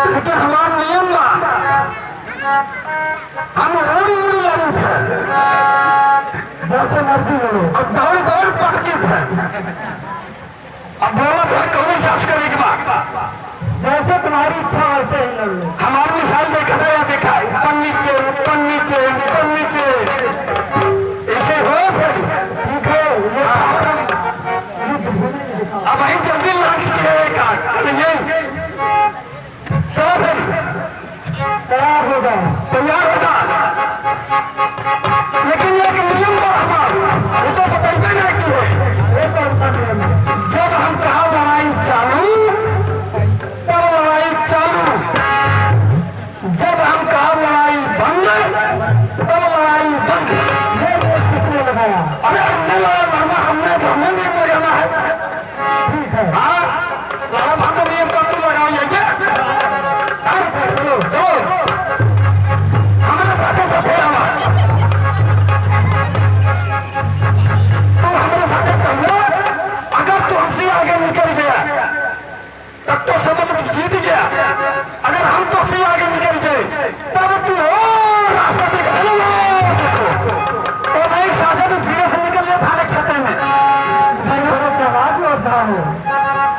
लेकिन हमारा नियम हम उड़ी उड़ी लड़ी थे जैसे मर्जी लड़ो अब दौड़ दौड़ पटकी थे अब बोला था कौन साफ करे के बाद जैसे तुम्हारी इच्छा वैसे ही लड़ो हमारी मिसाल देखा था या देखा ऊपर नीचे ऊपर नीचे ऊपर नीचे ऐसे हो फिर ठीक है अब वही जल्दी लॉन्च किया एक तैयार होगा लेकिन एक नियम का हमारा वो तो बताइए ना कि जब हम कहा लड़ाई चालू तब लड़ाई चालू, जब हम कहा लड़ाई बंद तब लड़ाई बंद। किसने लगाया? अरे हमने लड़ा लड़ना हमने हमें नहीं लगाना है। ठीक है हाँ लड़ा बंद नियम का तू लगाइए चलो चलो हमारे साथ साथ तो हमारे साथ कहिए अगर तू हमसे आगे निकल गया तब तो समझ तू जीत गया, अगर हम तो से आगे निकल गए तब तू रास्ता दिखा तो नहीं साझा तो धीरे से निकल गया थाने खाते में आवाज होता हो।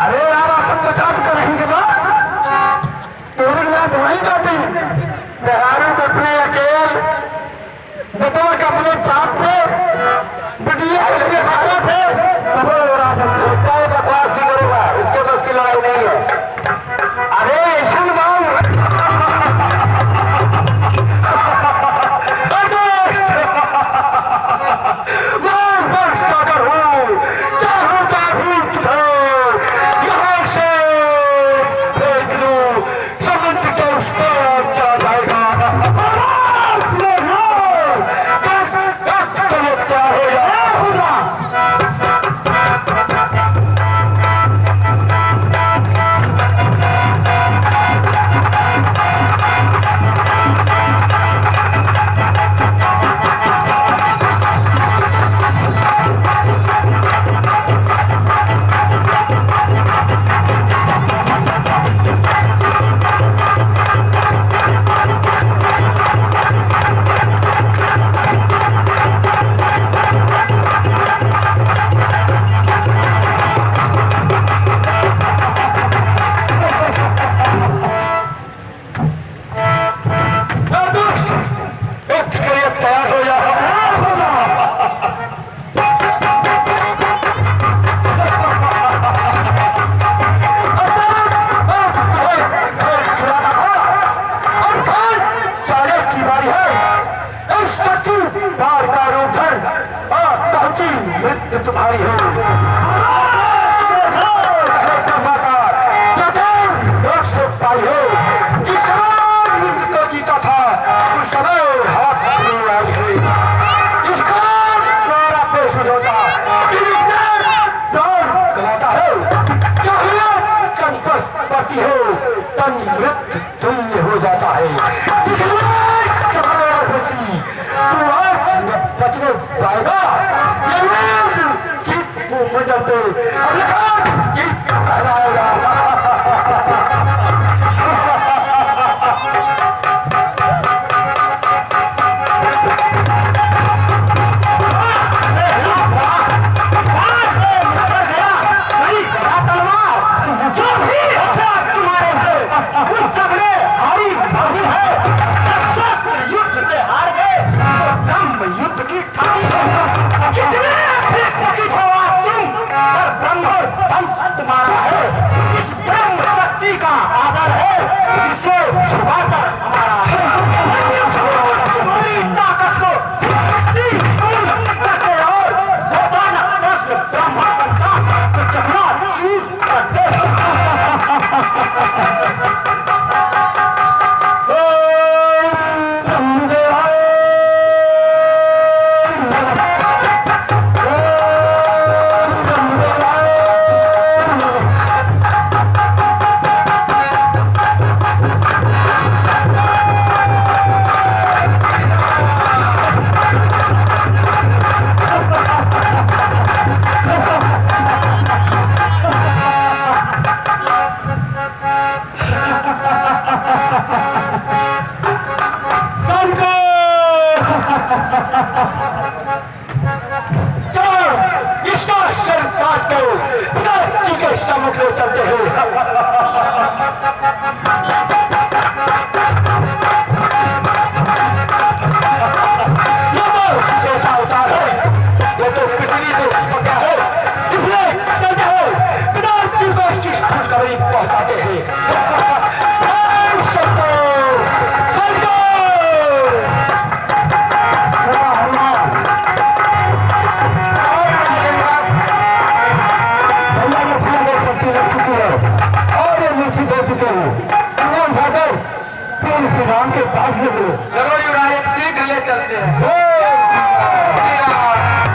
अरे यार अपन बचाव करेंगे ना तोरी बात वही बाती बिहारों को अपने अकेल बतौर का अपने साथ थे बिटिया बिहारों से बकवास ही करेगा, इसके बस की लड़ाई नहीं है। अरे ऐसा तुम्हारी हो पाई हो किसान युद्ध को जीता था उस समय हाथ इसका मेरा पेश होता गलाता है चंपत पड़ती हो तन मृत्यु तुल्य हो जाता है। बचने पाएगा बदलते जीत कहलाएगा। जो भी हथियार तुम्हारे थे उन सबने हारी भारी है। युद्ध से हार गए तो ब्रह्म युद्ध की कितने ब्रह्म वंश तुम्हारा है। तो पिताजी के सम्मुख ले चलते हैं। कैसा अवतार है, ये तो पृथ्वी से पका है, इसलिए चलते हैं पिताजी को इसकी खुशखबरी पहुंचाते हैं। राम के पास निकलो। चलो युवराज, एक शीघ्र ले चलते हैं।